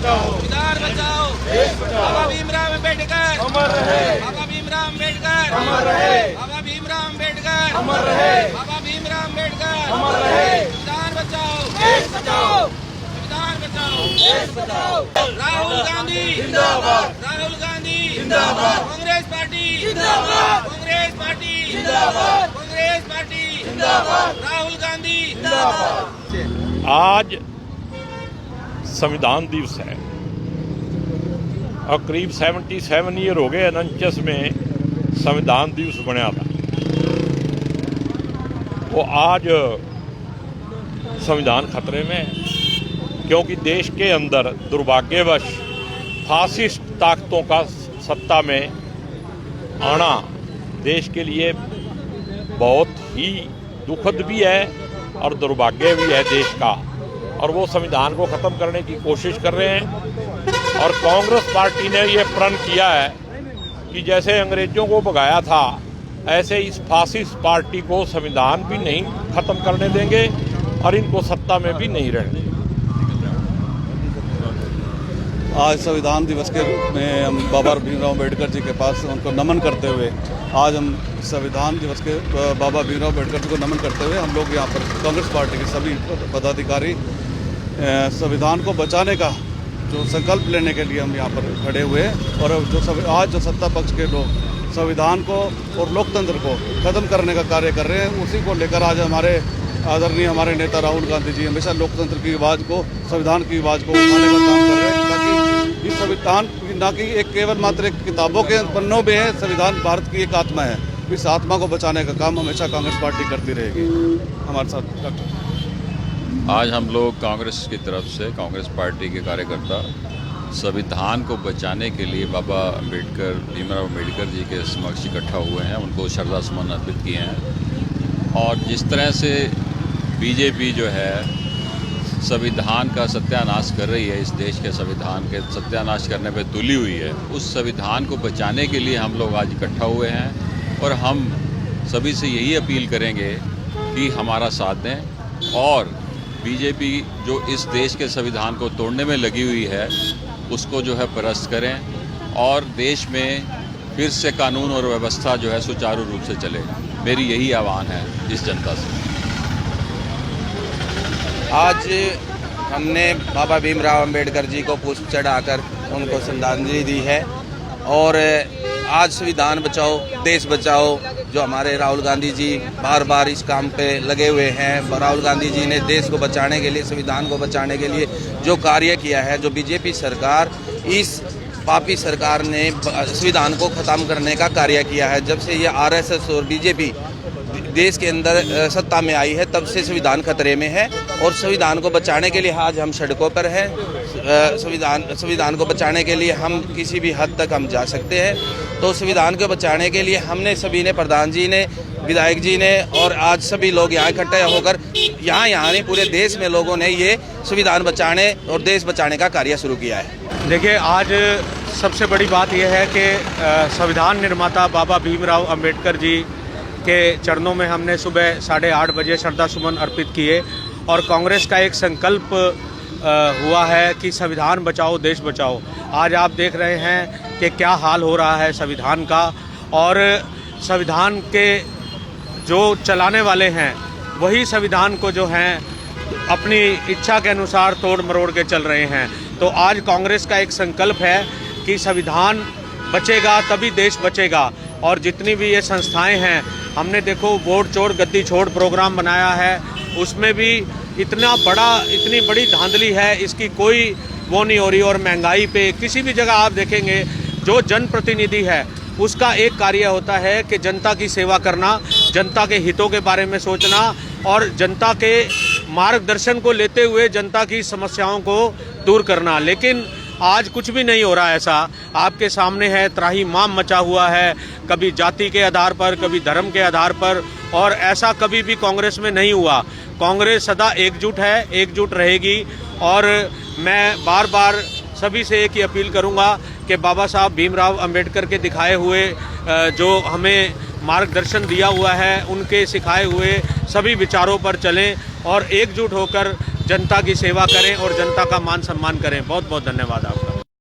संविधान बचाओ, बाबा भीमराव अम्बेडकर अमर रहे, बाबा भीमराव अम्बेडकर अमर रहे, बाबा भीमराव अम्बेडकर अमर रहे, बाबा भीमराव अम्बेडकर अमर रहे। संविधान बचाओ, देश बचाओ, संविधान बचाओ। देश बचाओ। राहुल गांधी जिंदाबाद, राहुल गांधी जिंदाबाद, कांग्रेस पार्टी जिंदाबाद, कांग्रेस पार्टी जिंदाबाद, कांग्रेस पार्टी जिंदाबाद, राहुल गांधी जिंदाबाद। आज संविधान दिवस है और करीब 77 ईयर हो गए 49 में संविधान दिवस बनया था। वो आज संविधान खतरे में है क्योंकि देश के अंदर दुर्भाग्यवश फासिस्ट ताकतों का सत्ता में आना देश के लिए बहुत ही दुखद भी है और दुर्भाग्य भी है देश का, और वो संविधान को ख़त्म करने की कोशिश कर रहे हैं। और कांग्रेस पार्टी ने ये प्रण किया है कि जैसे अंग्रेजों को भगाया था ऐसे इस फासिस्ट पार्टी को संविधान भी नहीं ख़त्म करने देंगे और इनको सत्ता में भी नहीं रहने देंगे। आज संविधान दिवस के रूप में हम बाबा भीमराव अम्बेडकर जी के पास उनको नमन करते हुए आज हम संविधान दिवस के बाबा भीमराव अम्बेडकर जी को नमन करते हुए हम लोग यहाँ पर कांग्रेस पार्टी के सभी पदाधिकारी संविधान को बचाने का जो संकल्प लेने के लिए हम यहाँ पर खड़े हुए और आज जो सत्ता पक्ष के लोग संविधान को और लोकतंत्र को ख़त्म करने का कार्य कर रहे हैं, उसी को लेकर आज हमारे आदरणीय हमारे नेता राहुल गांधी जी हमेशा लोकतंत्र की आवाज़ को, संविधान की आवाज़ को उठाने का काम कर रहे हैं, ताकि इस संविधान ना कि एक केवल मात्र एक किताबों के पन्नों में है, संविधान भारत की एक आत्मा है। इस आत्मा को बचाने का काम हमेशा कांग्रेस पार्टी करती रहेगी। हमारे साथ डॉक्टर आज हम लोग कांग्रेस की तरफ से कांग्रेस पार्टी के कार्यकर्ता संविधान को बचाने के लिए बाबा अम्बेडकर भीमराव अम्बेडकर जी के समक्ष इकट्ठा हुए हैं, उनको श्रद्धा सुमन अर्पित किए हैं। और जिस तरह से बीजेपी जो है संविधान का सत्यानाश कर रही है, इस देश के संविधान के सत्यानाश करने पे तुली हुई है, उस संविधान को बचाने के लिए हम लोग आज इकट्ठा हुए हैं। और हम सभी से यही अपील करेंगे कि हमारा साथ दें और बीजेपी जो इस देश के संविधान को तोड़ने में लगी हुई है उसको जो है परास्त करें और देश में फिर से कानून और व्यवस्था जो है सुचारू रूप से चले। मेरी यही आह्वान है इस जनता से। आज हमने बाबा भीमराव अम्बेडकर जी को पुष्प चढ़ाकर उनको श्रद्धांजलि दी है और आज संविधान बचाओ देश बचाओ जो हमारे राहुल गांधी जी बार बार इस काम पे लगे हुए हैं। राहुल गांधी जी ने देश को बचाने के लिए, संविधान को बचाने के लिए जो कार्य किया है, जो बीजेपी सरकार इस पापी सरकार ने संविधान को ख़त्म करने का कार्य किया है। जब से ये आरएसएस और बीजेपी देश के अंदर सत्ता में आई है तब से संविधान खतरे में है और संविधान को बचाने के लिए आज हम सड़कों पर हैं। संविधान को बचाने के लिए हम किसी भी हद तक हम जा सकते हैं। तो संविधान को बचाने के लिए हमने सभी ने, प्रधान जी ने, विधायक जी ने और आज सभी लोग यहाँ इकट्ठे होकर यहाँ नहीं पूरे देश में लोगों ने ये संविधान बचाने और देश बचाने का कार्य शुरू किया है। देखिए, आज सबसे बड़ी बात यह है कि संविधान निर्माता बाबा भीमराव अम्बेडकर जी के चरणों में हमने सुबह 8:30 बजे श्रद्धा सुमन अर्पित किए और कांग्रेस का एक संकल्प हुआ है कि संविधान बचाओ देश बचाओ। आज आप देख रहे हैं कि क्या हाल हो रहा है संविधान का, और संविधान के जो चलाने वाले हैं वही संविधान को जो हैं अपनी इच्छा के अनुसार तोड़ मरोड़ के चल रहे हैं। तो आज कांग्रेस का एक संकल्प है कि संविधान बचेगा तभी देश बचेगा। और जितनी भी ये संस्थाएं हैं, हमने देखो वोट चोर गद्दी छोड़ प्रोग्राम बनाया है, उसमें भी इतनी बड़ी धांधली है, इसकी कोई वो नहीं हो रही। और महंगाई पे किसी भी जगह आप देखेंगे जो जनप्रतिनिधि है उसका एक कार्य होता है कि जनता की सेवा करना, जनता के हितों के बारे में सोचना और जनता के मार्गदर्शन को लेते हुए जनता की समस्याओं को दूर करना। लेकिन आज कुछ भी नहीं हो रहा ऐसा। आपके सामने है, त्राहिमाम मचा हुआ है, कभी जाति के आधार पर, कभी धर्म के आधार पर, और ऐसा कभी भी कांग्रेस में नहीं हुआ। कांग्रेस सदा एकजुट है, एकजुट रहेगी। और मैं बार बार सभी से एक ही अपील करूंगा कि बाबा साहब भीमराव अंबेडकर के दिखाए हुए जो हमें मार्गदर्शन दिया हुआ है, उनके सिखाए हुए सभी विचारों पर चलें और एकजुट होकर जनता की सेवा करें और जनता का मान सम्मान करें। बहुत बहुत धन्यवाद आप